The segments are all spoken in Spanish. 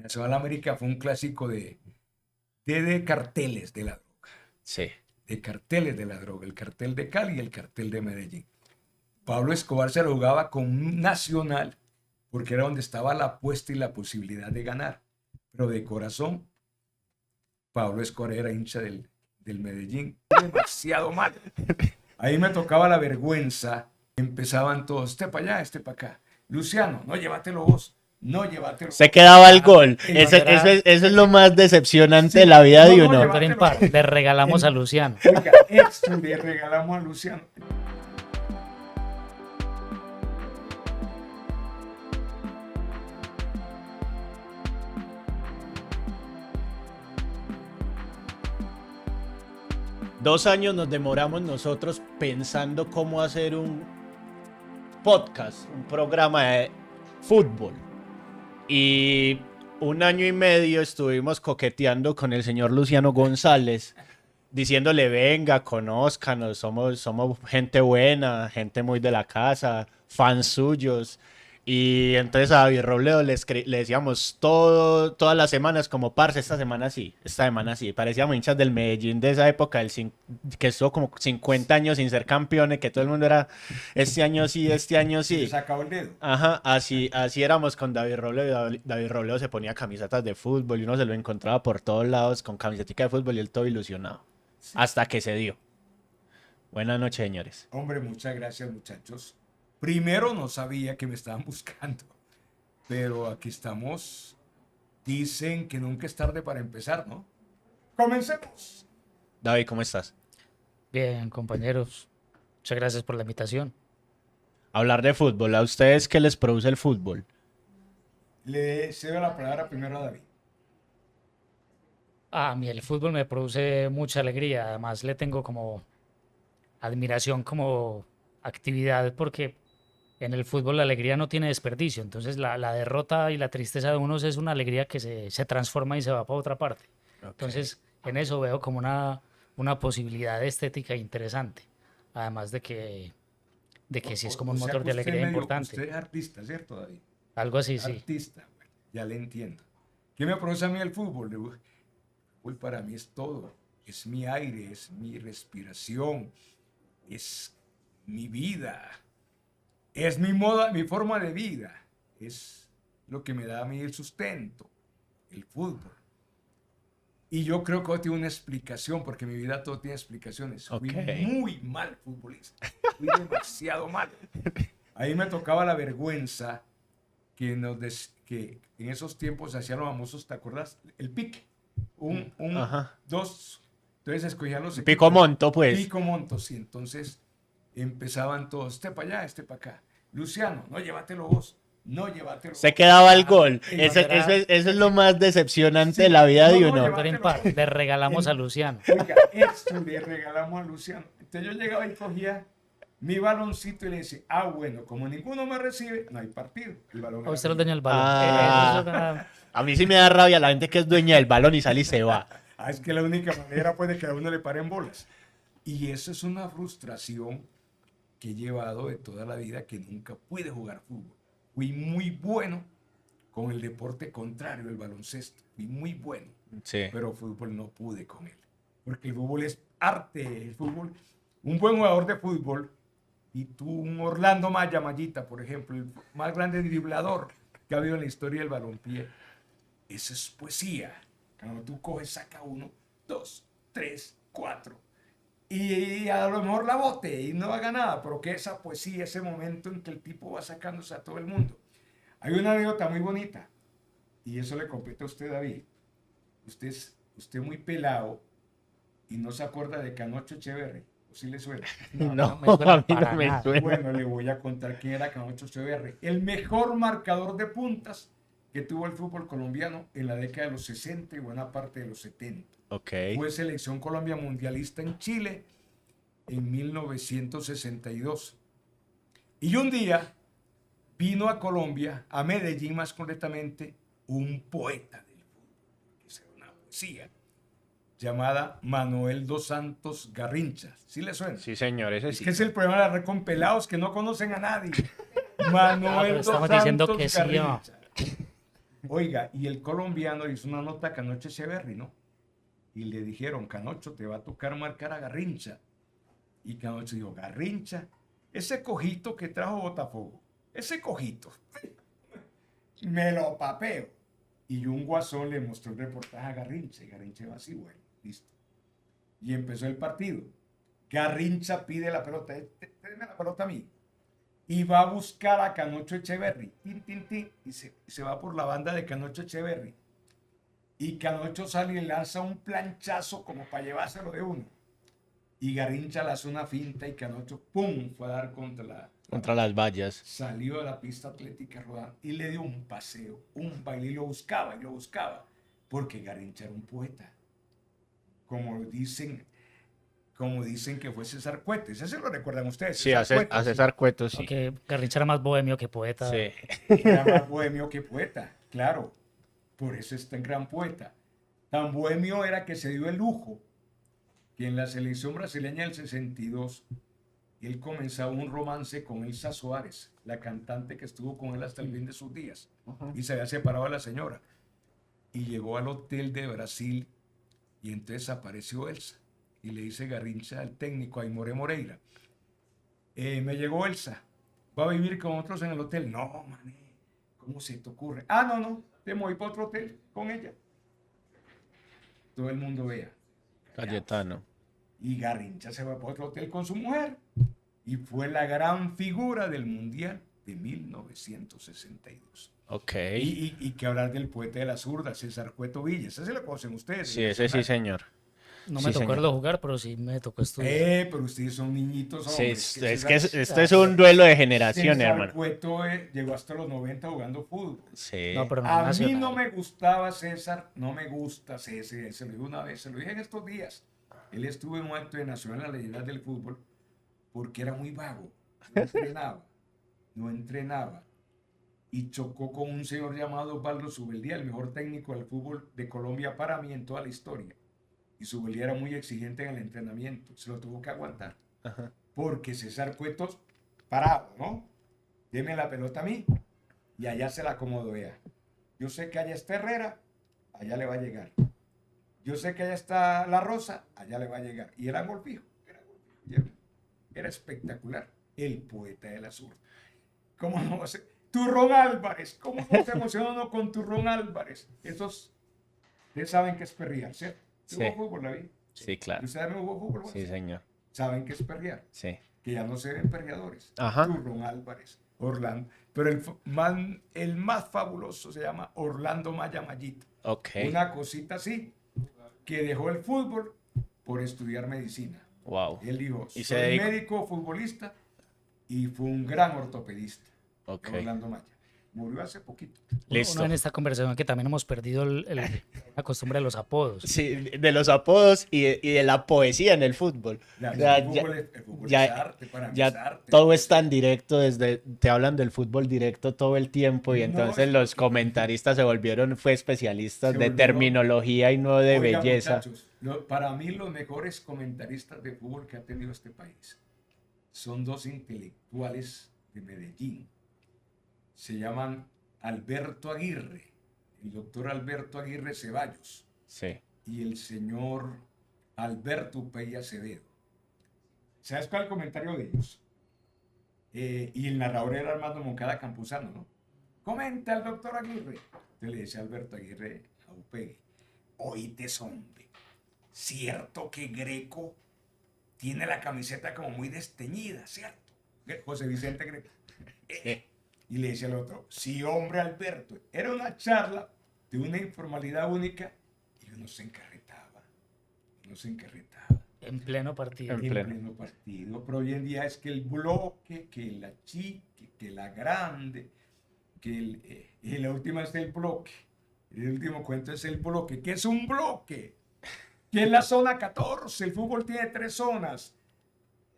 Nacional América fue un clásico de carteles de la droga. Sí. De carteles de la droga. El cartel de Cali y el cartel de Medellín. Pablo Escobar se lo jugaba con Nacional porque era donde estaba la apuesta y la posibilidad de ganar. Pero de corazón, Pablo Escobar era hincha del Medellín. Demasiado mal. Ahí me tocaba la vergüenza. Empezaban todos, este para allá, este para acá. Luciano, no, llévatelo vos. No, llévatelo. Se quedaba el gol. El Eso bandera- es lo más decepcionante Sí, de la vida no, de no, uno. lleva- Factor impar, le regalamos a Luciano. Oiga, eso le regalamos a Luciano. Dos años nos demoramos nosotros pensando cómo hacer un podcast, un programa de fútbol. Y un año y medio estuvimos coqueteando con el señor Luciano González, diciéndole, venga, conózcanos, somos gente buena, gente muy de la casa, fans suyos. Y entonces a David Robledo le decíamos todas las semanas como, parce, esta semana sí. Parecíamos hinchas del Medellín de esa época, que estuvo como 50 años sin ser campeones, que todo el mundo era, este año sí, este año Se sí. sacaba el dedo. Ajá, así éramos con David Robledo. David Robledo se ponía camisetas de fútbol y uno se lo encontraba por todos lados con camisetica de fútbol y él todo ilusionado. Sí. Hasta que se dio. Buenas noches, señores. Hombre, muchas gracias, muchachos. Primero no sabía que me estaban buscando, pero aquí estamos. Dicen que nunca es tarde para empezar, ¿no? Comencemos. David, ¿cómo estás? Bien, compañeros, muchas gracias por la invitación. Hablar de fútbol. ¿A ustedes qué les produce el fútbol? Le cedo la palabra primero a David. A mí el fútbol me produce mucha alegría, además le tengo como admiración como actividad porque en el fútbol la alegría no tiene desperdicio, entonces la derrota y la tristeza de unos es una alegría que se transforma y se va para otra parte. Entonces en eso veo como una posibilidad estética interesante, además de que sí es como un O sea motor que de usted alegría medio- importante. Usted es artista, ¿cierto, David? Algo así, sí. Artista. Bueno, ya le entiendo. ¿Qué me produce a mí el fútbol? El fútbol para mí es todo. Es mi aire, es mi respiración, es mi vida, es mi moda, mi forma de vida. Es lo que me da a mí el sustento, el fútbol. Y yo creo que todo tiene una explicación, porque mi vida todo tiene explicaciones. Fui Ok. muy mal futbolista. Fui demasiado mal. Ahí me tocaba la vergüenza que en esos tiempos se hacían los famosos, ¿te acuerdas? El pique. Ajá. Dos. Entonces escogían los Pico equipos. monto, pues. Pico monto, sí. Entonces empezaban todos, este para allá, este para acá. Luciano, no, llévatelo vos. No, llévatelo Se vos. quedaba el gol. El Eso bandera- es lo más decepcionante Sí. de la vida No, de no, uno. Factor impar, le regalamos a Luciano. Oiga, esto le regalamos a Luciano. Entonces yo llegaba y cogía mi baloncito y le decía, bueno, como ninguno me recibe, no hay partido. El balón A era usted lo mío. daña el balón. Ah. Eso es una- A mí sí me da rabia la gente que es dueña del balón y sale y se va. Es que la única manera puede que a uno le paren bolas. Y eso es una frustración que he llevado de toda la vida, que nunca pude jugar fútbol. Fui muy bueno con el deporte contrario, el baloncesto. Fui muy bueno, Sí. pero fútbol no pude con él. Porque el fútbol es arte, el fútbol. Un buen jugador de fútbol, y tú, un Orlando Mallita, por ejemplo, el más grande driblador que ha habido en la historia del balompié, eso es poesía. Cuando tú coges, saca 1, 2, 3, 4. Y a lo mejor la bote y no haga nada, pero que esa poesía, ese momento en que el tipo va sacándose a todo el mundo. Hay una anécdota muy bonita, y eso le compete a usted, David. Usted muy pelado y no se acuerda de Canocho Echeverri, ¿o sí le suena? No, me suena a mí para no me nada. suena. Bueno, le voy a contar quién era Canocho Echeverri. El mejor marcador de puntas que tuvo el fútbol colombiano en la década de los 60 y buena parte de los 70. Ok. Fue selección Colombia mundialista en Chile en 1962. Y un día vino a Colombia, a Medellín más concretamente, un poeta del fútbol, que es una poesía, llamada Manuel dos Santos Garrincha. ¿Sí le suena? Sí, señor, ese Es sí. que es el problema de la red con pelados que no conocen a nadie. Ah, Manuel pero dos estamos Santos diciendo que sí, Garrincha. Oiga, y el colombiano hizo una nota a Canocho Echeverri, ¿no? Y le dijeron, Canocho, te va a tocar marcar a Garrincha. Y Canocho dijo, Garrincha, ese cojito que trajo Botafogo, ese cojito, me lo papeo. Y un guasón le mostró el reportaje a Garrincha, y Garrincha va así, bueno, listo. Y empezó el partido. Garrincha pide la pelota, denme la pelota a mí. Y va a buscar a Canocho Echeverri, tin, tin, tin, y se va por la banda de Canocho Echeverri. Y Canocho sale y lanza un planchazo como para llevárselo de uno. Y Garrincha le hace una finta y Canocho, ¡pum!, fue a dar Contra las vallas. salió de la pista atlética rodando y le dio un paseo, un baile y lo buscaba, porque Garrincha era un poeta. Como dicen que fue César Coetes, ese lo recuerdan ustedes. Sí, a César Cueto, sí. Aunque Garrincha era más bohemio que poeta. Sí. Era más bohemio que poeta, claro. Por eso es tan gran poeta. Tan bohemio era que se dio el lujo que en la selección brasileña del 62 él comenzaba un romance con Elsa Soares, la cantante que estuvo con él hasta el fin de sus días. Y se había separado de la señora. Y llegó al hotel de Brasil y entonces apareció Elsa. Y le dice Garrincha al técnico, a Aimoré Moreira, me llegó Elsa, ¿va a vivir con otros en el hotel? No, mané, ¿cómo se te ocurre? Ah, no, te voy para otro hotel con ella. Todo el mundo vea. Cayetano. Y Garrincha se va para otro hotel con su mujer. Y fue la gran figura del Mundial de 1962. Ok. Y que hablar del poeta de la zurda, César Cueto Villa. Ese se lo conocen ustedes. Sí, ese sí, señor. No Sí, me tocó señor. verlo jugar, pero sí me tocó estudiar. Pero ustedes son niñitos, Sí, hombres. es que esto es un duelo de generaciones, César hermano. Cueto llegó hasta los 90 jugando fútbol. Sí. No, pero no A mí nacional. no me gustaba César, no me gusta César, se lo digo una vez, se lo dije en estos días. Él estuvo en un acto de Nacional en la leyenda del fútbol porque era muy vago, no entrenaba. Y chocó con un señor llamado Osvaldo Subeldía, el mejor técnico del fútbol de Colombia para mí en toda la historia. Y Subeldía era muy exigente en el entrenamiento, se lo tuvo que aguantar. Ajá. Porque César Cuetos, parado, ¿no? Deme la pelota a mí y allá se la acomodo, vea. Yo sé que allá está Herrera, allá le va a llegar. Yo sé que allá está La Rosa, allá le va a llegar. Y era gol fijo, era espectacular. El poeta del azul. ¿Cómo no va a ser? Turrón Álvarez, ¿cómo no se emociona uno con Turrón Álvarez? Esos, ustedes saben que es perrear, ¿cierto? Sí. ¿Jugó fútbol, David? Sí, claro. ¿Ustedes no jugó fútbol? Sí, señor. ¿Saben qué es perrear? Sí. Que ya no se ven perreadores. Ajá. Turrón Álvarez, Orlando. Pero el más fabuloso se llama Orlando Maya Mayita. Ok. Una cosita así, que dejó el fútbol por estudiar medicina. Wow. Él dijo, Y soy se dedicó. médico, futbolista, y fue un gran ortopedista. Ok. Orlando Maya. Murió hace poquito. Listo. Uno en esta conversación que también hemos perdido la costumbre de los apodos. Sí, de los apodos y de la poesía en el fútbol. Ya, O sea, el fútbol ya- es arte, para mí ya es arte. todo es tan directo, te hablan del fútbol directo todo el tiempo y No, entonces es los que- comentaristas fue especialistas Se de volvió- terminología y no de Oiga, belleza. muchachos, para mí los mejores comentaristas de fútbol que ha tenido este país son dos intelectuales de Medellín. Se llaman Alberto Aguirre, el doctor Alberto Aguirre Ceballos Sí. y el señor Alberto Upey Acevedo. ¿Sabes cuál es el comentario de ellos? Y el narrador era Armando Moncada Campuzano, ¿no? Comenta el doctor Aguirre. Entonces le decía Alberto Aguirre a Upey, oíste, hombre, cierto que Greco tiene la camiseta como muy desteñida, ¿cierto? José Vicente Greco. Y le decía al otro, sí, hombre, Alberto. Era una charla de una informalidad única y uno se encarretaba. En pleno partido. En En pleno. pleno partido. Pero hoy en día es que el bloque, que la chique, que la grande, y la última es el bloque. El último cuento es el bloque. ¿Qué es un bloque? ¿Qué es la zona 14? El fútbol tiene 3 zonas.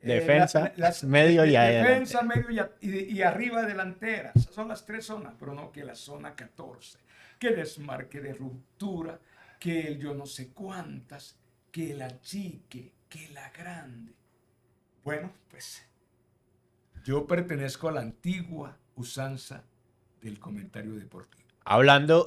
Defensa, medio y adelante. Defensa, medio y arriba delantera. Esas son las 3 zonas, pero no que la zona 14. Que desmarque de ruptura, que el yo no sé cuántas, que la chique, que la grande. Bueno, pues yo pertenezco a la antigua usanza del comentario deportivo. Hablando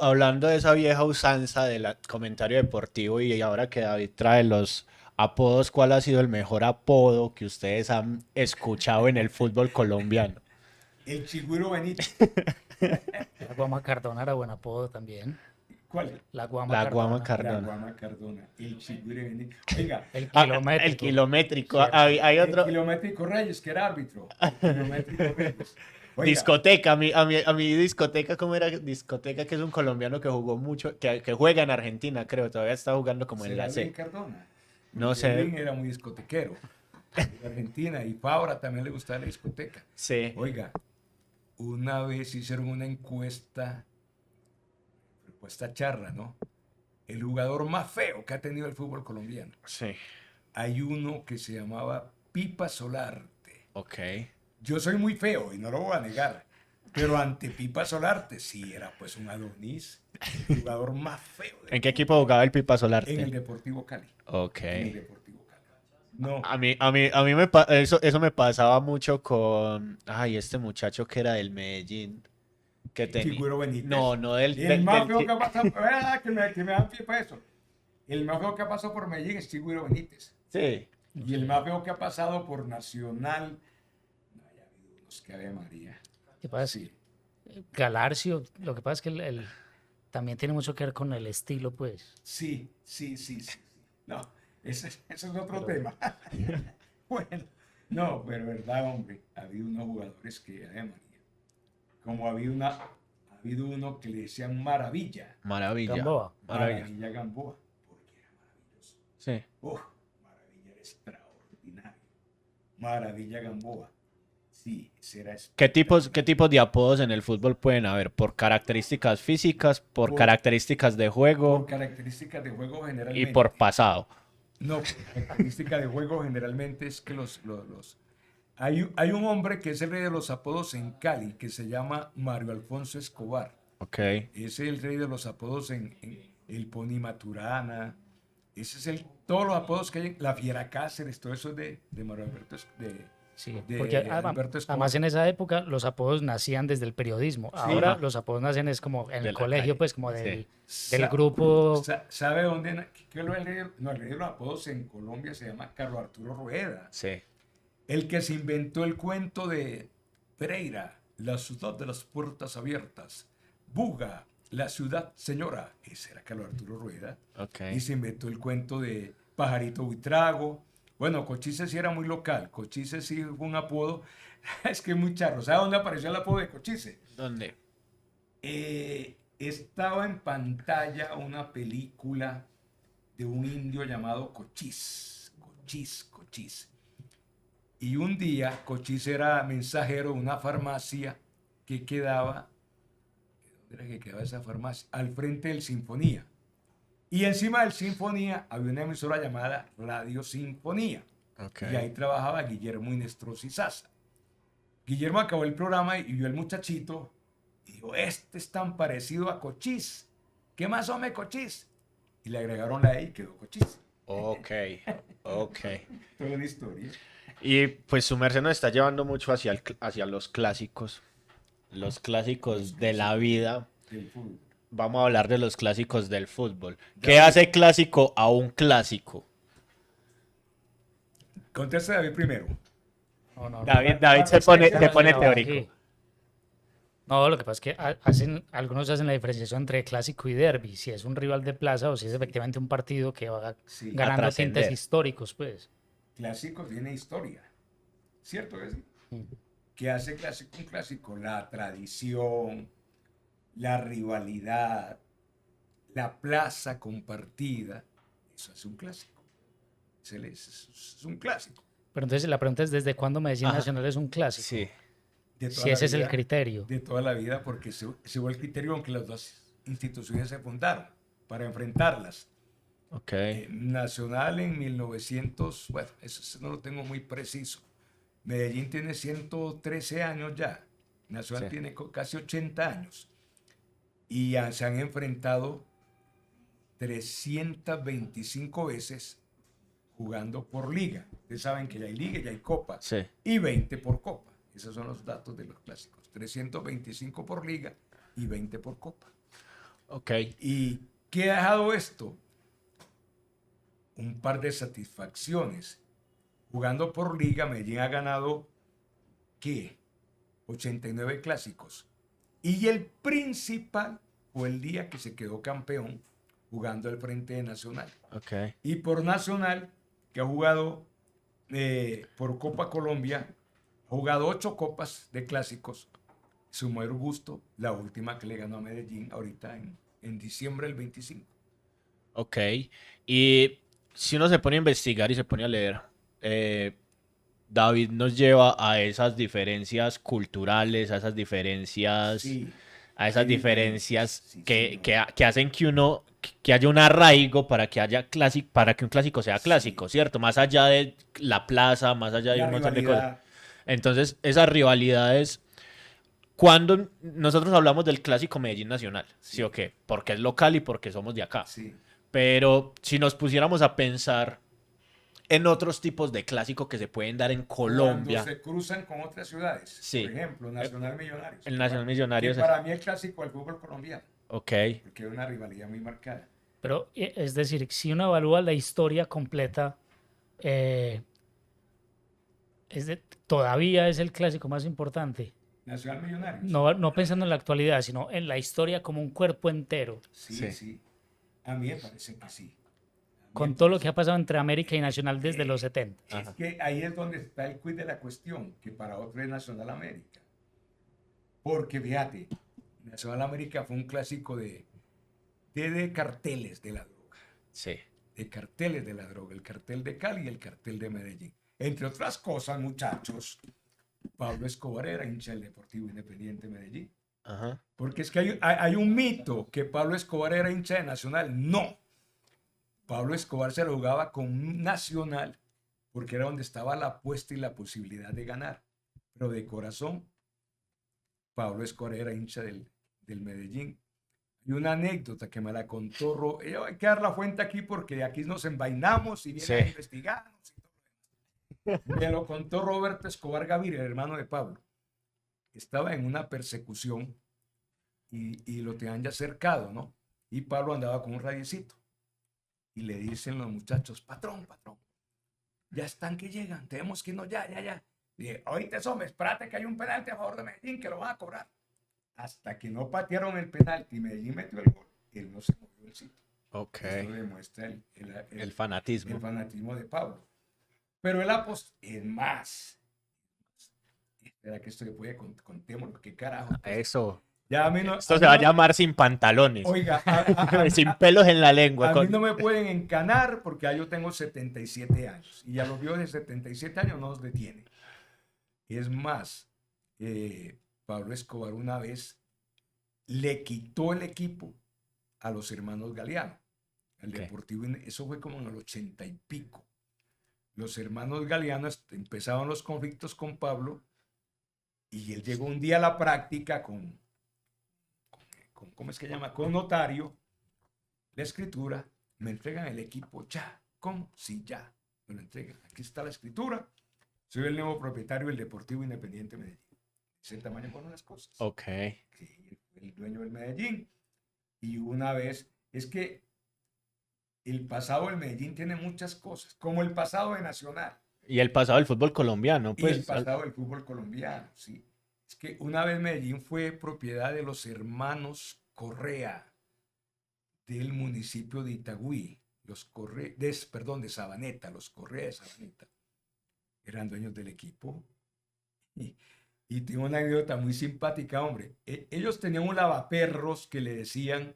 de esa vieja usanza del comentario deportivo y ahora que David trae los apodos, ¿cuál ha sido el mejor apodo que ustedes han escuchado en el fútbol colombiano? El Chigüiro Benítez. La Guama Cardona era buen apodo también. ¿Cuál? La Guama La Cardona. Guama La Cardona. Guama Cardona. El Chigüiro Benítez. Oiga, El Ah, kilométrico. el kilométrico. Cierto. Hay el otro. Kilométrico Reyes, que era árbitro. El Kilométrico Reyes. Oiga, Discoteca, a mi discoteca, ¿cómo era? Discoteca, que es un colombiano que jugó mucho, que juega en Argentina, creo, todavía está jugando como en ¿será la Edwin C. Cardona? No Porque sé. Edwin era muy discotequero. De Argentina. Y Fabra también le gustaba la discoteca. Sí. Oiga, una vez hicieron una encuesta charra, ¿no? El jugador más feo que ha tenido el fútbol colombiano. Sí. Hay uno que se llamaba Pipa Solarte. Ok. Yo soy muy feo y no lo voy a negar, pero ante Pipa Solarte sí era pues un Adonis, el jugador más feo ¿En qué equipo jugaba el Pipa Solarte? en el Deportivo Cali. Ok. En el Deportivo Cali. No, A mí eso me pasaba mucho con, ay, este muchacho que era del Medellín, que tenía, Chigüiro Benítez. no del, el del- más del feo que- que ha pasado, que me dan pie para eso. El más feo que ha pasado por Medellín es Chigüiro Benítez. Sí. Y el más feo que ha pasado por Nacional, no, ya ha habido unos que Ave María. ¿Qué pasa? Sí. Galarcio, lo que pasa es que también tiene mucho que ver con el estilo, pues. Sí. No, ese es otro tema. Bueno, no, pero verdad, hombre, ha habido unos jugadores que, Ave María, como ha habido uno que le decían Maravilla, Maravilla. Gamboa. Maravilla. Maravilla Gamboa, porque era maravilloso. Sí. Maravilla era extraordinario. Maravilla Gamboa, sí, será ¿Qué tipos de apodos en el fútbol pueden haber? ¿Por características físicas, por Por- características de por juego características de juego y generalmente. por pasado? No, característica de juego generalmente es que hay un hombre que es el rey de los apodos en Cali, que se llama Mario Alfonso Escobar. Ok. Es el rey de los apodos en el Pony Maturana. Ese es todos los apodos que hay, la Fiera Cáceres, todo eso es de Mario Alberto, Sí, de porque Alberto Escobar. además en esa época los apodos nacían desde el periodismo. Ahora Ajá. los apodos nacen es como en De el la colegio, calle. pues como Sí. del Sa- grupo. ¿Sabe dónde? ¿Qué es lo del rey? No, el rey de los apodos en Colombia se llama Carlos Arturo Rueda. Sí. El que se inventó el cuento de Pereira, la ciudad de las puertas abiertas. Buga, la ciudad señora. Ese era Carlos Arturo Rueda. Ok. Y se inventó el cuento de Pajarito Buitrago. Bueno, Cochise sí era muy local. Cochise sí fue un apodo. Es que es muy charro. ¿Sabe dónde apareció el apodo de Cochise? ¿Dónde? Estaba en pantalla una película de un indio llamado Cochís. Cochís. Y un día Cochís era mensajero de una farmacia que quedaba, ¿dónde era que quedaba esa farmacia? Al frente del Sinfonía. Y encima del Sinfonía había una emisora llamada Radio Sinfonía. Ok. Y ahí trabajaba Guillermo Inestrosi Sasa. Guillermo acabó el programa y vio al muchachito y dijo, este es tan parecido a Cochís. ¿Qué más hombre Cochís? Y le agregaron la E y quedó Cochís. Ok. Toda una historia. Y pues su merced nos está llevando mucho hacia los clásicos. Los clásicos de la vida. Del fútbol. Vamos a hablar de los clásicos del fútbol. ¿Qué hace clásico a un clásico? Contesta David primero. No. David se pone teórico. Sí. No, lo que pasa es que algunos hacen la diferenciación entre clásico y derbi, si es un rival de plaza o si es efectivamente un partido que va Sí. ganando trascender. tintes históricos, pues. Clásico tiene historia. ¿Cierto que sí? Mm. ¿Qué hace clásico un clásico? La tradición, la rivalidad, la plaza compartida. Eso es un clásico. Es un clásico. Pero entonces la pregunta es, ¿desde cuándo Medellín Ajá. Nacional es un clásico? Sí. De toda Si la ese es el vida. criterio. De toda la vida, porque se fue el criterio aunque las dos instituciones se fundaron para enfrentarlas. Ok. Nacional en 1900, bueno, eso no lo tengo muy preciso. Medellín tiene 113 años ya. Nacional Sí. tiene casi 80 años. Y se han enfrentado 325 veces jugando por liga. Ustedes saben que ya hay liga y ya hay copa. Sí. Y 20 por copa. Esos son los datos de los clásicos. 325 por liga y 20 por copa. Ok. ¿Y qué ha dejado esto? Un par de satisfacciones. Jugando por liga, Medellín ha ganado, ¿qué? 89 clásicos. Y el principal fue el día que se quedó campeón jugando al frente de Nacional. Ok. Y por Nacional, que ha jugado por Copa Colombia, ha jugado 8 copas de clásicos. Su mayor gusto, la última que le ganó a Medellín ahorita en diciembre del 25. Ok. Y si uno se pone a investigar y se pone a leer, David nos lleva a esas diferencias culturales, a esas diferencias, Sí, a esas qué diferencias. diferencias Sí, que, señor. que hacen que uno, que haya un arraigo para que haya clásico, para que un clásico sea clásico, Sí. ¿cierto? Más allá de la plaza, más allá de La un montón de cosas. rivalidad. Entonces, esas rivalidades, cuando nosotros hablamos del clásico Medellín Nacional, ¿sí o Sí, qué? Porque es local y porque somos de acá. sí. Pero si nos pusiéramos a pensar en otros tipos de clásico que se pueden dar en Cuando Colombia, se cruzan con otras ciudades. sí, Por ejemplo, Nacional Millonarios. el Que, Nacional que Millonarios es... para mí es clásico del fútbol colombiano. Ok, Porque es una rivalidad muy marcada. Pero es decir, si uno evalúa la historia completa, eh, todavía es el clásico más importante. Nacional Millonarios. No pensando en la actualidad, sino en la historia como un cuerpo entero, Sí, Sí. sí. A mí me parece que sí. A mí con me todo lo parece que ha pasado entre América y Nacional desde que- los 70. Es Ajá. que ahí es donde está el quid de la cuestión, que para otro es Nacional América. Porque fíjate, Nacional América fue un clásico de carteles de la droga. sí, De carteles de la droga. El cartel de Cali y el cartel de Medellín. Entre otras cosas, muchachos, Pablo Escobar era hincha del Deportivo Independiente Medellín. ajá, Porque es que hay un mito que Pablo Escobar era hincha de Nacional. No. Pablo Escobar se lo jugaba con un Nacional porque era donde estaba la apuesta y la posibilidad de ganar. Pero de corazón, Pablo Escobar era hincha del Medellín. Y una anécdota que me la contó, hay que dar la fuente aquí porque aquí nos envainamos y vienen Sí. a investigarnos. Me lo contó Roberto Escobar Gaviria, el hermano de Pablo. Estaba en una persecución y lo tenían ya cercado, ¿no? Y Pablo andaba con un radiecito. Y le dicen los muchachos, patrón, ya están que llegan, tenemos que irnos ya. Y dije, oíste, hombre, espérate que hay un penalti a favor de Medellín que lo van a cobrar. Hasta que no patearon el penalti y Medellín metió el gol, él no se movió del sitio. ok. Esto demuestra El fanatismo. el fanatismo de Pablo. Pero él apostó, es más. Espera que esto le puede contémoslo, qué carajo. Eso. Ya a mí no, Esto a se mí va a no- llamar sin pantalones. Oiga, Sin pelos en la lengua. a mí con- no me pueden encanar porque ya yo tengo 77 años y a los viejos de 77 años no nos detiene. Es más, Pablo Escobar una vez le quitó el equipo a los hermanos Galeano, al Ok. Deportivo, eso fue como en el 80 y pico. Los hermanos Galeano empezaban los conflictos con Pablo y él llegó un día a la práctica ¿cómo es que llama? Con notario, la escritura, me entregan el equipo ya. ¿Cómo? Sí, ya. Me lo entregan. Aquí está la escritura. Soy el nuevo propietario del Deportivo Independiente Medellín. Ese tamaño fueron las cosas. Ok. Sí, el dueño del Medellín. Y una vez, es que el pasado del Medellín tiene muchas cosas, como el pasado de Nacional Y el pasado del fútbol colombiano, y el pues. pasado del fútbol colombiano, sí. Es que una vez Medellín fue propiedad de los hermanos Correa del municipio de Itagüí, de Sabaneta, los Correa de Sabaneta, eran dueños del equipo. Y tengo una anécdota muy simpática, hombre. Ellos tenían un lavaperros que le decían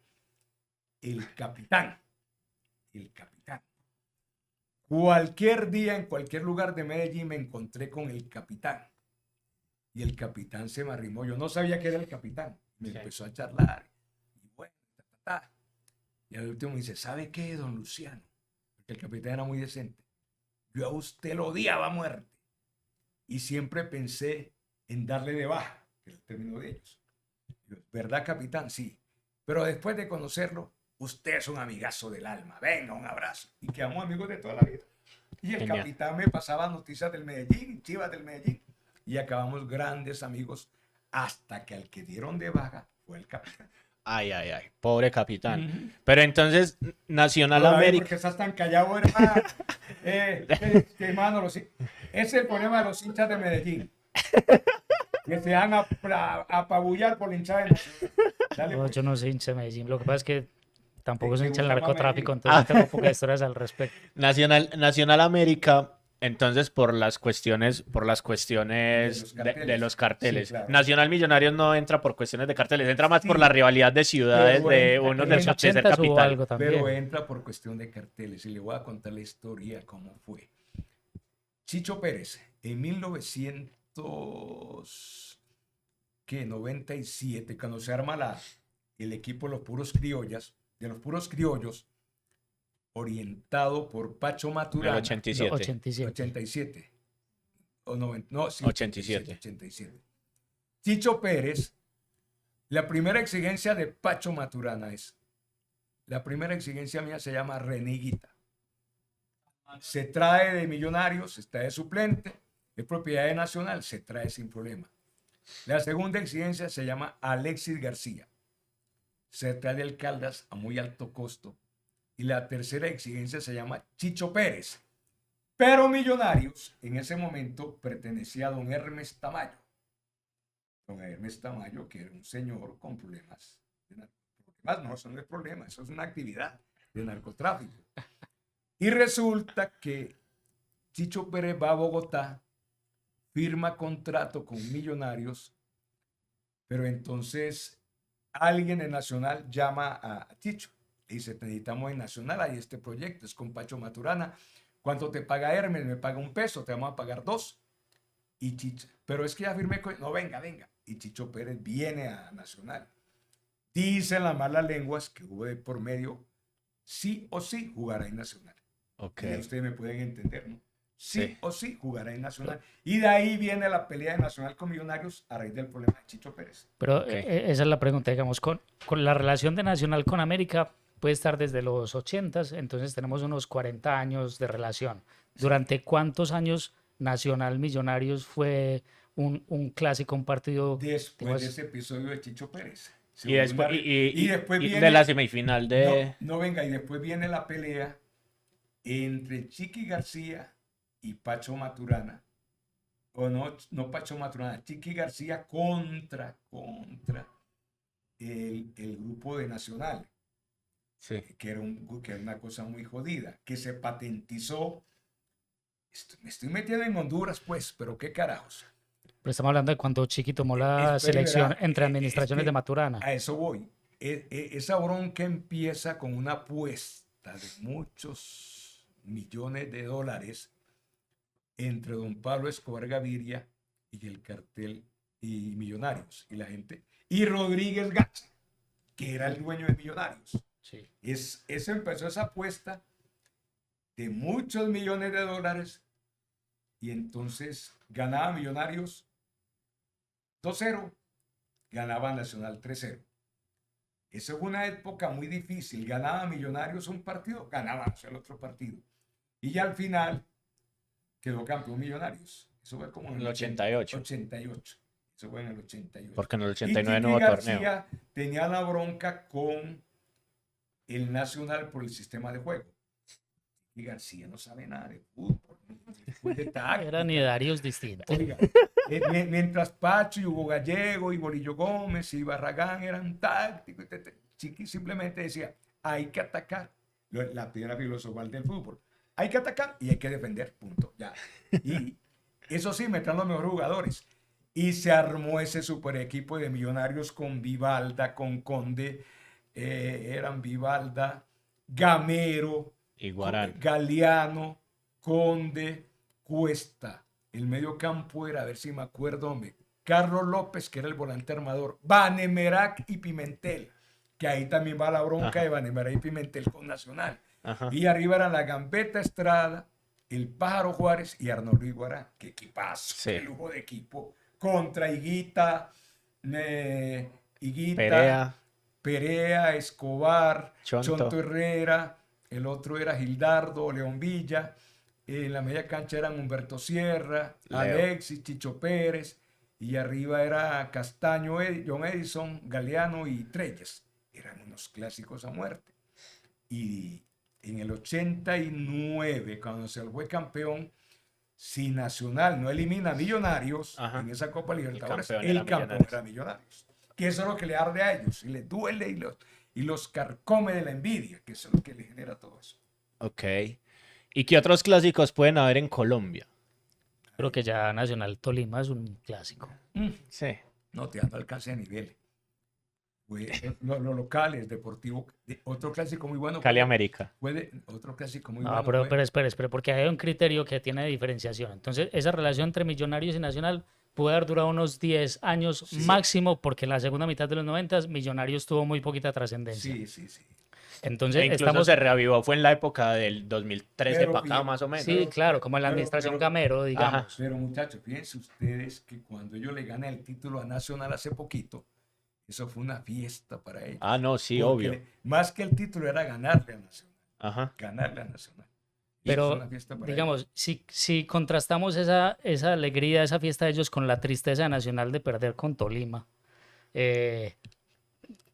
el capitán. El capitán. Cualquier día, en cualquier lugar de Medellín, me encontré con el capitán. Y el capitán se me arrimó. Yo no sabía que era el capitán. Me Sí. empezó a charlar. Y bueno, ta. Y al último me dice, ¿sabe qué, don Luciano? Porque el capitán era muy decente. Yo a usted lo odiaba a muerte. Y siempre pensé en darle de baja, que es el término de ellos. Yo, ¿verdad, capitán? Sí. Pero después de conocerlo, usted es un amigazo del alma. Venga, un abrazo. Y quedamos amigos de toda la vida. Y el Genial. capitán me pasaba noticias del Medellín, Chivas del Medellín. Y acabamos grandes amigos hasta que al que dieron de baja fue el capitán. Ay, ay, ay, pobre capitán. Ujú. Pero entonces, Nacional No, David, América. porque estás tan callado, hermano. Hermano, ese es el problema de los hinchas de Medellín. Que se van a apabullar por la hinchada de Nacional. Dale, No, pues. yo no soy hincha de Medellín. Lo que pasa es que tampoco ¿Te soy hincha del gusta más narcotráfico, Medellín? entonces tengo pocas historias al respecto. Nacional América, entonces por las cuestiones de los Sí, carteles. claro. Nacional Millonarios no entra por cuestiones de carteles, entra más por Sí, la rivalidad de ciudades, pero de entra- unos En de, los de ser 80 hubo capital. algo Pero también. entra por cuestión de carteles y le voy a contar la historia cómo fue. Chicho Pérez, en 1997, cuando se arma el equipo de los puros criollos, orientado por Pacho En el Maturana, 87. 87. 87, o 90, no, sí, 87. 87. Chicho Pérez, la primera exigencia de Pacho Maturana la primera exigencia mía se llama Reneguita. Se trae de Millonarios, está de suplente, es propiedad de Nacional, se trae sin problema. La segunda exigencia se llama Alexis García. Se trae del Caldas a muy alto costo. Y la tercera exigencia se llama Chicho Pérez. Pero Millonarios en ese momento pertenecía a don Hermes Tamayo. Don Hermes Tamayo, que era un señor con problemas. Problemas no, eso no es problema, eso es una actividad de narcotráfico. Y resulta que Chicho Pérez va a Bogotá, firma contrato con Millonarios, pero entonces alguien en Nacional llama a Chicho y dice, necesitamos en Nacional, hay este proyecto, es con Pacho Maturana. ¿Cuánto te paga Hermes? Me paga $1, te vamos a pagar 2. Y Chicho, pero es que ya firmé con... No, venga. Y Chicho Pérez viene a Nacional. Dicen las malas lenguas que hubo de por medio, sí o sí jugará en Nacional. Ok. Y ustedes me pueden entender, ¿no? Sí, Sí. o sí jugará en Nacional. Y de ahí viene la pelea de Nacional con Millonarios a raíz del problema de Chicho Pérez. Pero Ok. esa es la pregunta, digamos, con la relación de Nacional con América puede estar desde los 80, entonces tenemos unos 40 años de relación. ¿Durante cuántos años Nacional Millonarios fue un clásico, un partido? Después digamos, de ese episodio de Chicho Pérez. Y después, Y después de viene... la semifinal de... No, venga, y después viene la pelea entre Chiqui García y Pacho Maturana. O no Pacho Maturana, Chiqui García contra el grupo de Nacional, Sí. que era una cosa muy jodida, que se patentizó. Me estoy metiendo en Honduras, pues, pero qué carajos. pero estamos hablando de cuando Chiqui tomó la Espere, selección verá, entre es administraciones que de Maturana. a eso voy. Esa bronca empieza con una apuesta de muchos millones de dólares entre don Pablo Escobar Gaviria y el cartel y Millonarios y la gente, y Rodríguez Gacha, que era el dueño de Millonarios. Sí. Eso empezó esa apuesta de muchos millones de dólares y entonces ganaba Millonarios 2-0, ganaba Nacional 3-0. Esa es una época muy difícil. Ganaba Millonarios un partido, ganaba el otro partido. Y ya al final quedó campeón Millonarios. Eso fue como en el 88. 88. Eso fue en el 88. Porque en el Y 89 no Chiqui hubo torneo. García tenía la bronca con el Nacional por el sistema de juego. Y García no sabe nada de fútbol, de táctica. Eran idarios distintos. Oiga, mientras Pacho y Hugo Gallego y Bolillo Gómez y Barragán eran tácticos, Chiqui simplemente decía, hay que atacar. La piedra filosofal del fútbol. Hay que atacar y hay que defender, punto, ya. Y eso sí, metan los mejores jugadores. Y se armó ese super equipo de Millonarios con Vivalda, con Conde, eran Vivalda, Gamero, Iguarán. Galeano, Conde, Cuesta. El medio campo era, a ver si me acuerdo, hombre, Carlos López, que era el volante armador, Vanemerac y Pimentel, que ahí también va la bronca Ajá. de Vanemerac y Pimentel con Nacional. Ajá. Y arriba era la Gambetta Estrada, el Pájaro Juárez y Arnoldo Iguarán. Qué equipazo, Sí. qué lujo de equipo. Contra Higuita, Perea, Escobar, Chonto Herrera, el otro era Gildardo, León Villa, en la media cancha eran Humberto Sierra, Leo. Alexis, Chicho Pérez, y arriba era Castaño, John Edison, Galeano y Treyes. eran unos clásicos a muerte. Y en el 89, cuando se fue campeón, si Nacional no elimina a Millonarios Ajá. en esa Copa Libertadores, campeón el era campeón Millonarios. era Millonarios. Que eso es lo que le arde a ellos, y les duele y los carcome de la envidia, que eso es lo que le genera todo eso. Ok. ¿Y qué otros clásicos pueden haber en Colombia? Creo que ya Nacional Tolima es un clásico. Sí. No te dando alcance de nivel. Los locales, Deportivo, otro clásico muy bueno. Cali América. Otro clásico muy No, bueno. pero espere, porque hay un criterio que tiene diferenciación. Entonces, esa relación entre Millonarios y Nacional puede haber durado unos 10 años Sí. máximo, porque en la segunda mitad de los 90 Millonarios tuvo muy poquita trascendencia. Sí. Entonces, E incluso estamos... se reavivó, fue en la época del 2013 Pero para acá, bien, más o menos. Sí, claro, como en la pero- administración pero- Gamero, digamos. Ajá. Pero muchachos, fíjense ustedes que cuando ellos le ganan el título a Nacional hace poquito, eso fue una fiesta para ellos. Ah, no, sí, Porque obvio. más que el título era ganarle a Nacional. Ajá. Ganarle a Nacional. Eso Pero, fue una fiesta para digamos, si contrastamos esa alegría, esa fiesta de ellos con la tristeza Nacional de perder con Tolima,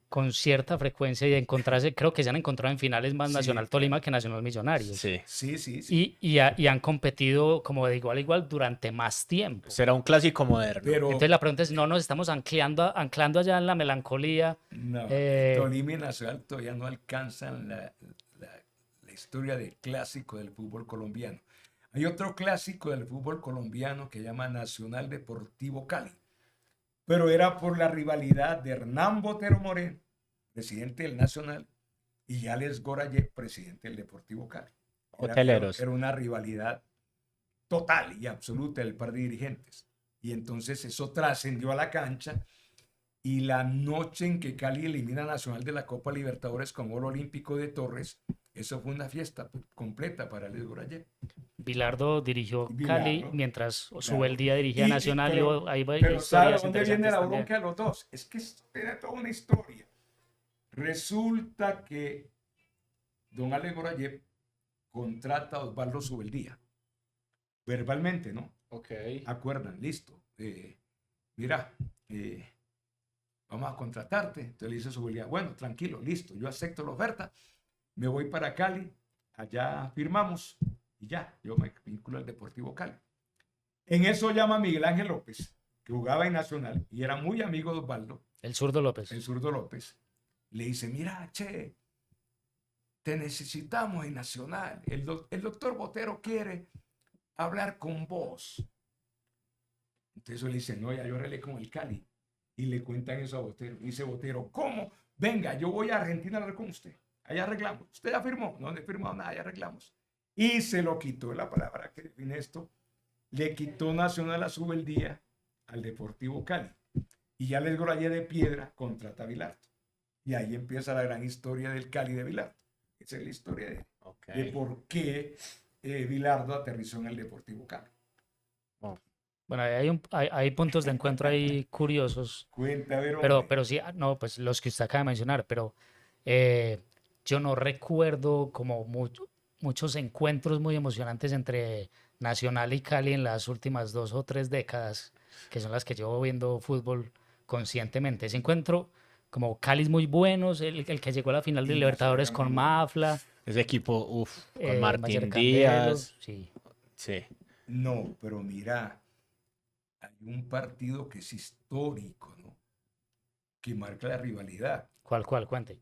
con cierta frecuencia y de encontrarse, creo que se han encontrado en finales más Sí. Nacional Tolima que Nacional Millonarios. Sí. ellos. Sí. Y han competido como de igual a igual durante más tiempo. Será un clásico moderno. Pero Entonces la pregunta es, ¿no nos estamos anclando allá en la melancolía? no, Eh, Tolima y Nacional todavía no alcanzan la historia del clásico del fútbol colombiano. Hay otro clásico del fútbol colombiano que se llama Nacional Deportivo Cali, pero era por la rivalidad de Hernán Botero Moreno, presidente del Nacional, y Alex Gorayev, presidente del Deportivo Cali. Hoteleros. Era una rivalidad total y absoluta del par de dirigentes. Y entonces eso trascendió a la cancha, y la noche en que Cali elimina a Nacional de la Copa Libertadores con oro olímpico de Torres, eso fue una fiesta completa para Alex Gorayev. Bilardo dirigió Bilardo, Cali mientras claro. Subeldía dirigía Nacional. Pero, ahí va pero ¿sabe historias dónde viene la interesantes también. bronca de los dos? Es que era toda una historia. Resulta que don Alex Gorayev contrata a Osvaldo Subeldía. Verbalmente, ¿no? Ok. Acuerdan, listo. Mira, vamos a contratarte. Entonces le dice Subeldía, bueno, tranquilo, listo, yo acepto la oferta, me voy para Cali, allá firmamos y ya, yo me vinculo al Deportivo Cali. En eso llama Miguel Ángel López, que jugaba en Nacional y era muy amigo de Osvaldo, El zurdo López. el zurdo López. Le dice, mira, che, te necesitamos en Nacional. El doctor Botero quiere hablar con vos. Entonces él dice, no, ya yo arreglé con el Cali. Y le cuentan eso a Botero. Dice Botero, ¿cómo? Venga, yo voy a Argentina a hablar con usted. Allá arreglamos. ¿Usted ya firmó? No he firmado nada, ya arreglamos. Y se lo quitó, la palabra que define esto. Le quitó Nacional a Subeldía al Deportivo Cali. Y ya les Gorayev de Piedra contrata a Bilardo. Y ahí empieza la gran historia del Cali de Bilardo. Esa es la historia de por qué Bilardo aterrizó en el Deportivo Cali. Bueno, hay puntos de encuentro ahí curiosos. Cuenta, a ver, hombre. Pero sí, no, pues los que usted acaba de mencionar, pero yo no recuerdo como muchos encuentros muy emocionantes entre Nacional y Cali en las últimas 2 o 3 décadas, que son las que llevo viendo fútbol conscientemente. Ese encuentro, como Cali es muy buenos, el que llegó a la final de Y Libertadores Nacional con muy bueno. Mafla, Ese equipo, uff, con Mayer Martín Candelo, Díaz. sí. Sí. No, pero mira, hay un partido que es histórico, ¿no? Que marca la rivalidad. ¿Cuál? Cuente.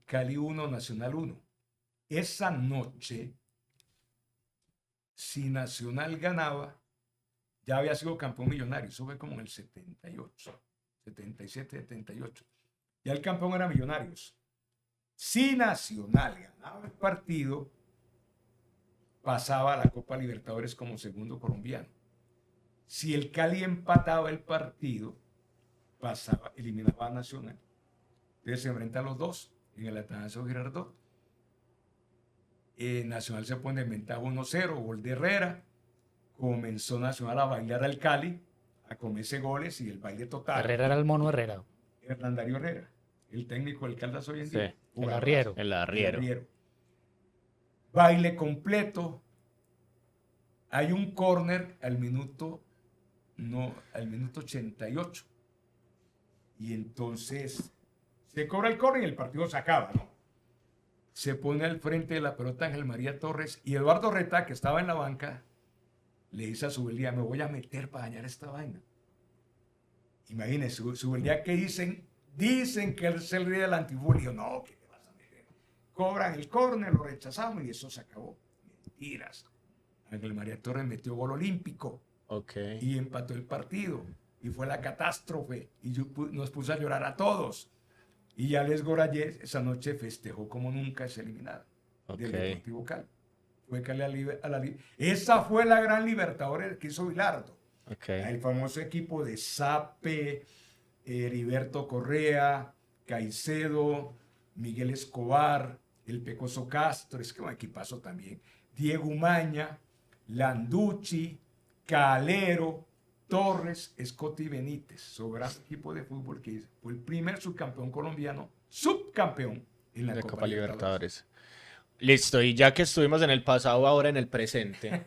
Cali 1, Nacional 1. Esa noche, si Nacional ganaba, ya había sido campeón millonario. Eso fue como en el 78, 77, 78. Ya el campeón era Millonarios. Si Nacional ganaba el partido, pasaba a la Copa Libertadores como segundo colombiano. Si el Cali empataba el partido, pasaba, eliminaba a Nacional. Entonces se enfrentan los dos en el Atanasio Girardot. Nacional se pone en ventaja 1-0, gol de Herrera. Comenzó Nacional a bailar al Cali, a comerse goles y el baile total. Herrera era el mono Herrera, Hernán Darío Herrera, el técnico del Caldas hoy en día. Sí. el arriero. El arriero. Baile completo. Hay un córner al minuto 88. Y entonces Se cobra el córner y el partido se acaba, ¿no? Se pone al frente de la pelota Ángel María Torres y Eduardo Reta, que estaba en la banca, le dice a Subeldía, me voy a meter para dañar esta vaina. Imagínense, Subeldía que dicen que es el rey del antifútbol. Y yo, no, ¿qué te vas a meter? Cobran el córner, lo rechazamos y eso se acabó. Mentiras. Ángel María Torres metió gol olímpico. Ok. Y empató el partido. Y fue la catástrofe. Y nos puso a llorar a todos. Y Alex Gorayés esa noche festejó como nunca ese eliminado del Deportivo Cali. Fue Cali esa fue la gran Libertadores que hizo Bilardo. El famoso equipo de Sape, Heriberto Correa, Caicedo, Miguel Escobar, el Pecoso Castro, es que un equipazo también. Diego Umaña, Landucci, Calero, Torres, Scotty Benítez, su gran equipo de fútbol que fue el primer subcampeón colombiano, subcampeón en la Copa Libertadores. Listo, y ya que estuvimos en el pasado, ahora en el presente,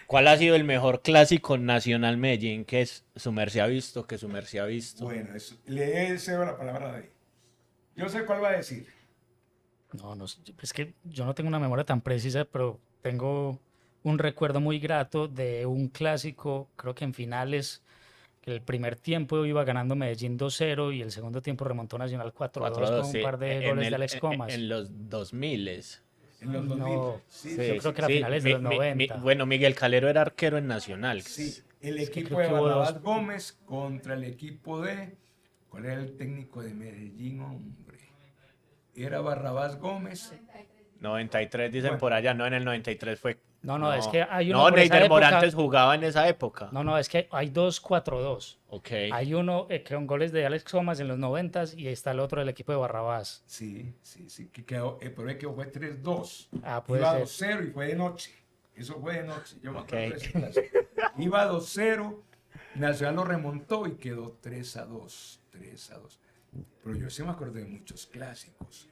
¿cuál ha sido el mejor clásico nacional Medellín que su merced ha visto, que su merced ha visto? Bueno, le cedo la palabra a David. Yo sé cuál va a decir. No, es que yo no tengo una memoria tan precisa, pero tengo un recuerdo muy grato de un clásico, creo que en finales, que el primer tiempo iba ganando Medellín 2-0 y el segundo tiempo remontó Nacional 4-2 con un par de goles de Alex Comas. En los 2000. En los 2000. No, sí, yo creo que era finales de los 90. Bueno, Miguel Calero era arquero en Nacional. Sí, el Es que equipo creo de que hubo Barrabás dos. Gómez contra el equipo de... ¿Cuál era el técnico de Medellín, hombre? Era Barrabás Gómez. 93 dicen Bueno. por allá, no, en el 93 fue... No, es que hay uno No, por esa Neider época. Morantes jugaba en esa época. No, es que hay 2-4-2. Ok. Hay uno que con goles de Alex Comas en los 90 y está el otro del equipo de Barrabás. Sí, que quedó, pero es que fue 3-2. Ah, puede Iba ser. 2-0 y fue de noche. Eso fue de noche. Yo me acuerdo Ok. de ese clásico. Iba 2-0, Nacional lo remontó y quedó 3-2. Pero yo sí me acuerdo de muchos clásicos.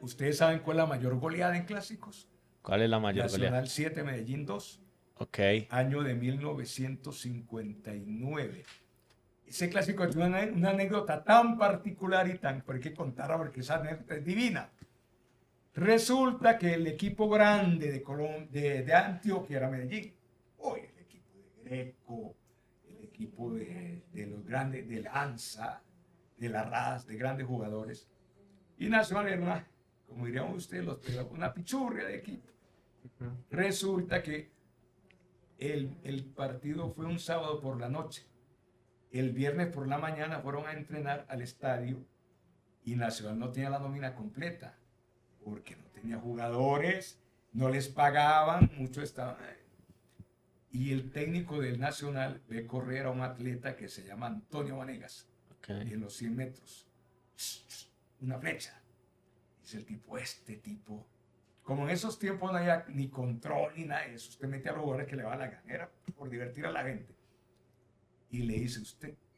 ¿Ustedes saben cuál es la mayor goleada en clásicos? ¿Cuál es la mayor goleada? Nacional 7, Medellín 2, Ok. año de 1959. Ese clásico es una anécdota tan particular y tan, pero hay que contarla porque esa anécdota es divina. Resulta que el equipo grande de Antioquia era Medellín. Hoy el equipo de Greco, el equipo de los grandes, de Lanza, de la RAS, de grandes jugadores. Y Nacional era una, como diríamos ustedes, una pichurria de equipo. Resulta que el partido fue un sábado por la noche. El viernes por la mañana fueron a entrenar al estadio y Nacional no tenía la nómina completa porque no tenía jugadores, no les pagaban, muchos estaban ahí. Y el técnico del Nacional ve correr a un atleta que se llama Antonio Vanegas en los 100 metros. Una flecha. Dice el tipo, este tipo. Como en esos tiempos no había ni control ni nada de eso, usted mete a los jugadores que le va a la gana, era por divertir a la gente. Y le dice,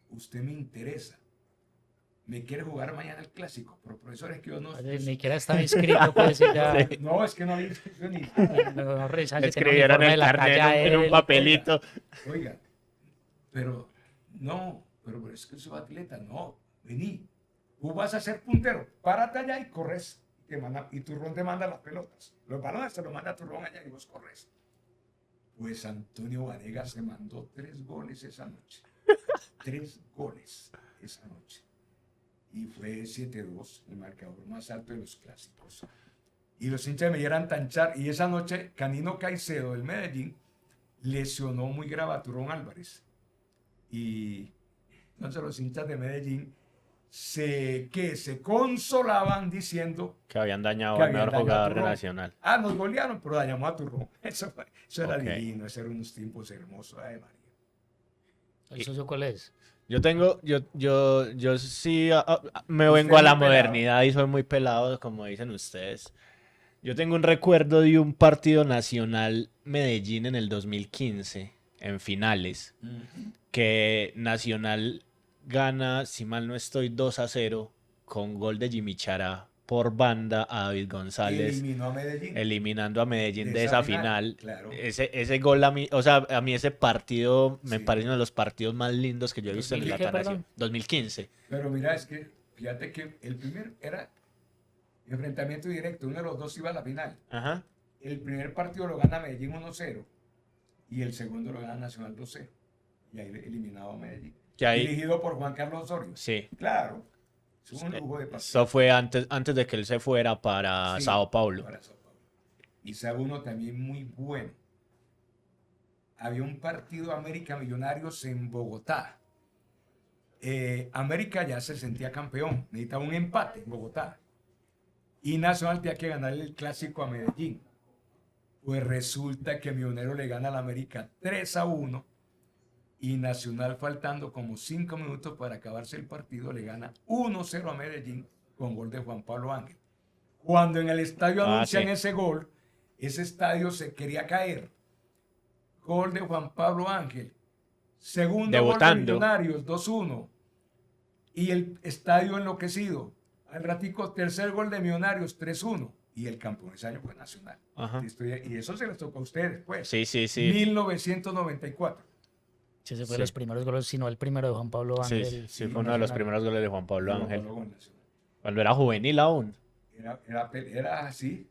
usted me interesa, me quiere jugar mañana el clásico, pero profesor es que yo no... Ni siquiera estaba inscrito, pues y ya. No, es que no había inscripción ni... No, revisan, Escribieron el carnet en un papelito. Oiga, pero es que soy atleta, no, vení, tú vas a ser puntero, párate allá y corres. Y Turrón te manda las pelotas. Los balones se los manda Turrón allá y vos corres. Pues Antonio Vanegas se mandó 3 goles esa noche. 3 goles esa noche. Y fue 7-2, el marcador más alto de los clásicos. Y los hinchas de Medellín eran tan char. Y esa noche, Canino Caicedo del Medellín lesionó muy grave a Turrón Álvarez. Y entonces los hinchas de Medellín se consolaban diciendo Que habían dañado que al habían mejor dañado a jugador de Turrón. Nacional. Nos golearon, pero dañamos a Turrón. Eso era Ok. divino, esos eran unos tiempos hermosos. Ay, María. ¿El socio cuál es? Yo sí me Usted vengo a es la muy pelado. modernidad y soy muy pelado, como dicen ustedes. Yo tengo un recuerdo de un partido nacional Medellín en el 2015, en finales, que Nacional gana, si mal no estoy, 2-0 con gol de Jimmy Chará por banda a David González, Eliminó a Medellín. eliminando a Medellín De de esa esa final, final. claro. Ese gol a mí, o sea, a mí ese partido me Sí. parece uno de los partidos más lindos que yo he visto en el 2000 qué, Atanasio. perdón? 2015. Pero mira, es que fíjate que el primer era enfrentamiento directo, uno de los dos iba a la final. Ajá. El primer partido lo gana Medellín 1-0 y el segundo lo gana Nacional 2-0. Y ahí eliminado a Medellín. Que ahí- Dirigido por Juan Carlos Osorio. Sí. Claro. Es un lujo de partido. Eso fue antes de que él se fuera para Sí, Sao Paulo. para Sao Paulo. Y sabe uno también muy bueno. Había un partido América Millonarios en Bogotá. América ya se sentía campeón, necesitaba un empate en Bogotá. Y Nacional tenía que ganar el clásico a Medellín. Pues resulta que Millonarios le gana al América 3-1 y Nacional, faltando como 5 minutos para acabarse el partido, le gana 1-0 a Medellín con gol de Juan Pablo Ángel. Cuando en el estadio anuncian sí. ese gol, ese estadio se quería caer. Gol de Juan Pablo Ángel. Segundo gol de Debutando. Millonarios, 2-1. Y el estadio enloquecido. Al ratico, tercer gol de Millonarios, 3-1. Y el campeón ese año fue Nacional. Ajá. Y eso se les tocó a ustedes, pues. Sí. 1994. Sí, ese fue Sí. los primeros goles, sino el primero de Juan Pablo Ángel. Sí, fue uno de los Nacional. primeros goles de Juan Pablo Juan Ángel. Pablo con Nacional. Cuando era juvenil aún. Era así.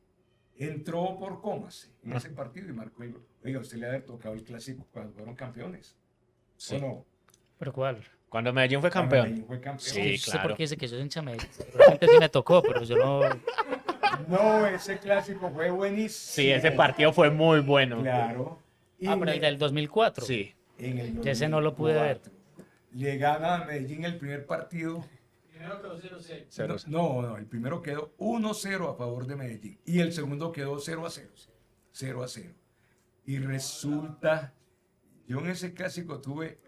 Entró por comas en ese partido y marcó el gol. Oiga, usted le había tocado el clásico cuando fueron campeones. Sí. ¿O no? ¿Pero cuál? Cuando Medellín fue Cuando campeón. Medellín fue campeón. Sí, No sé claro. por qué dice que yo soy hincha Medellín. Seguramente sí me tocó, pero yo no. No, ese clásico fue buenísimo. Sí, ese partido fue muy bueno. Claro. Y Ah, pero el del 2004. Sí. en el Ya ese no lo pude ver. 2004, le gana a Medellín el primer partido. No, el primero quedó 1-0 a favor de Medellín y el segundo quedó 0-0. 0-0. Y resulta, yo en ese clásico tuve,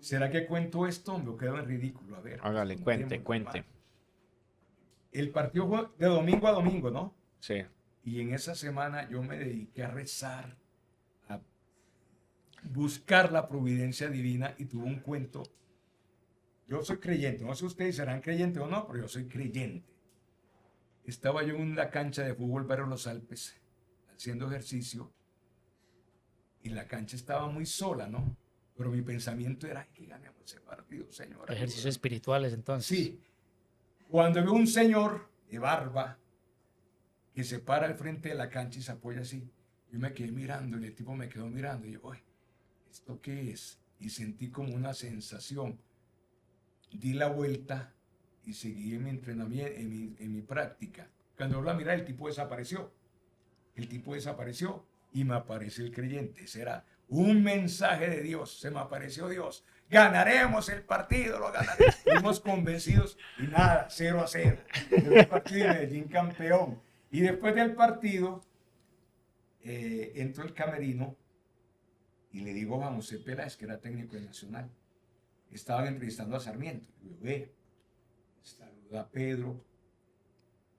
¿será que cuento esto? Me quedo en ridículo. A ver. Hágale, cuente. El partido fue de domingo a domingo, ¿no? Sí. Y en esa semana yo me dediqué a rezar, a buscar la providencia divina y tuve un cuento. Yo soy creyente, no sé ustedes serán creyentes o no, pero yo soy creyente. Estaba yo en la cancha de fútbol Barrio Los Alpes haciendo ejercicio y la cancha estaba muy sola, ¿no? Pero mi pensamiento era, que ganemos ese partido, señor. Ejercicios espirituales, entonces. Sí. Cuando veo un señor de barba que se para al frente de la cancha y se apoya así, yo me quedé mirando y el tipo me quedó mirando y yo, oye, ¿esto qué es? Y sentí como una sensación. Di la vuelta y seguí en mi entrenamiento, en mi práctica. Cuando lo miré, el tipo desapareció. El tipo desapareció y me apareció el creyente. Será un mensaje de Dios. Se me apareció Dios. Ganaremos el partido, lo ganaremos. Fuimos convencidos y nada, 0-0. El partido de Medellín campeón. Y después del partido, entró el camerino y le digo a José Peláez, que era técnico de Nacional. Estaban entrevistando a Sarmiento. Y yo, saluda a Pedro.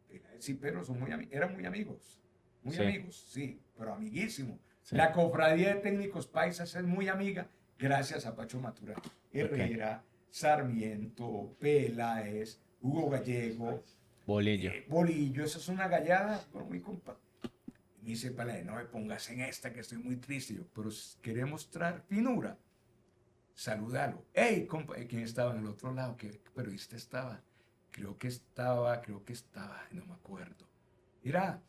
Peláez y Pedro son eran muy amigos. Muy amigos, sí, pero amiguísimos. Sí. La cofradía de técnicos paisas es muy amiga gracias a Pacho Maturana. Herrera, Sarmiento, Peláez, Hugo Gallego, Bolillo. Bolillo. Esa es una gallada, pero muy compa. Y me dice Peláez, no me pongas en esta que estoy muy triste. Yo, pero querés mostrar finura. Saludalo. ¡Ey, compa! ¿Quién estaba en el otro lado? ¿Qué periodista estaba? Creo que estaba, no me acuerdo. Mira,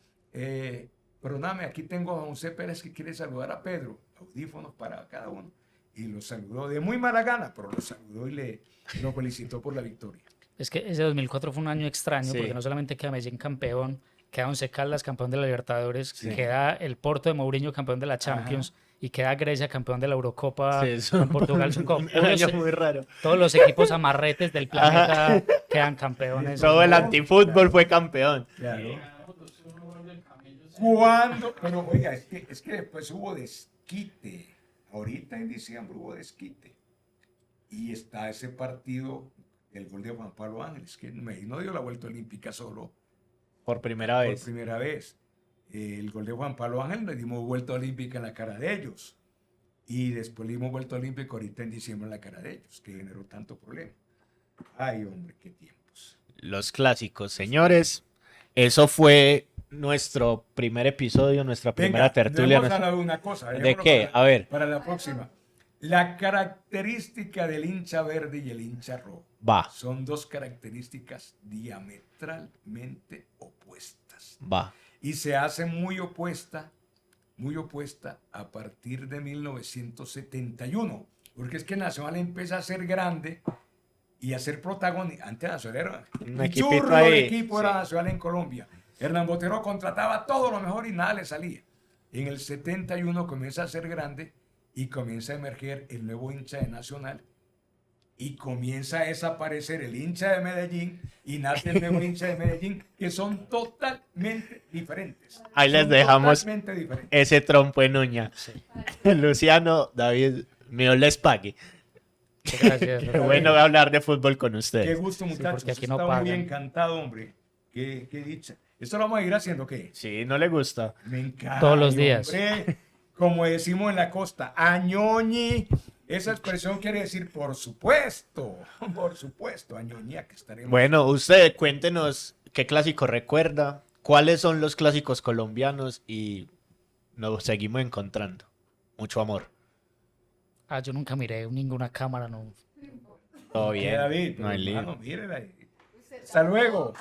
perdóname, aquí tengo a José Pérez que quiere saludar a Pedro. Audífonos para cada uno. Y lo saludó de muy mala gana, pero lo saludó y lo felicitó por la victoria. Es que ese 2004 fue un año extraño Sí. porque no solamente queda Medellín campeón, queda Once Caldas campeón de la Libertadores, Sí. queda el Porto de Mourinho campeón de la Champions y queda Grecia campeón de la Eurocopa. Sí, eso- En Portugal son como Un año muy raro. todos los equipos amarretes del planeta quedan campeones. Todo el antifútbol fue campeón. Claro. ¿Cuándo? Pero oiga, es que después hubo desquite. Ahorita en diciembre hubo desquite. Y está ese partido, el gol de Juan Pablo Ángel. Es que no dio la vuelta olímpica solo Por primera por vez. primera vez. El gol de Juan Pablo Ángel le dimos vuelta olímpica en la cara de ellos. Y después le dimos vuelta olímpica ahorita en diciembre en la cara de ellos, que generó tanto problema. Ay, hombre, qué tiempos. Los clásicos, señores. Eso fue nuestro primer episodio, nuestra primera Venga, tertulia. no hemos ganado una cosa. ¿De dejémoslo qué? A ver. Para la próxima. La característica del hincha verde y el hincha rojo Va, son dos características diametralmente opuestas. va. Y se hace muy opuesta a partir de 1971. Porque es que Nacional empieza a ser grande y a ser protagonista. Antes Nacional era Un un equipito churro ahí, de equipo, era sí. Nacional en Colombia. Hernán Botero contrataba todo lo mejor y nada le salía. En el 71 comienza a ser grande y comienza a emerger el nuevo hincha de Nacional y comienza a desaparecer el hincha de Medellín y nace el nuevo hincha de Medellín, que son totalmente diferentes. Ahí les Son dejamos totalmente diferentes. ese trompo en uña. Luciano, David, me les pague. Gracias. Qué bueno hablar de fútbol con Qué ustedes. gusto, muchachos. porque aquí no Estaba muy pagan. encantado, hombre. Qué dicha. ¿Esto lo vamos a ir haciendo qué? Sí, no le gusta. Me encanta. Todos los días. Hombre, como decimos en la costa, añoñi. Esa expresión quiere decir por supuesto, añoña, que estaremos. Bueno, usted cuéntenos qué clásico recuerda, cuáles son los clásicos colombianos y nos seguimos encontrando. Mucho amor. Yo nunca miré ninguna cámara, no. Todo bien. David, No hay lío. hermano, mírela ahí. Hasta luego.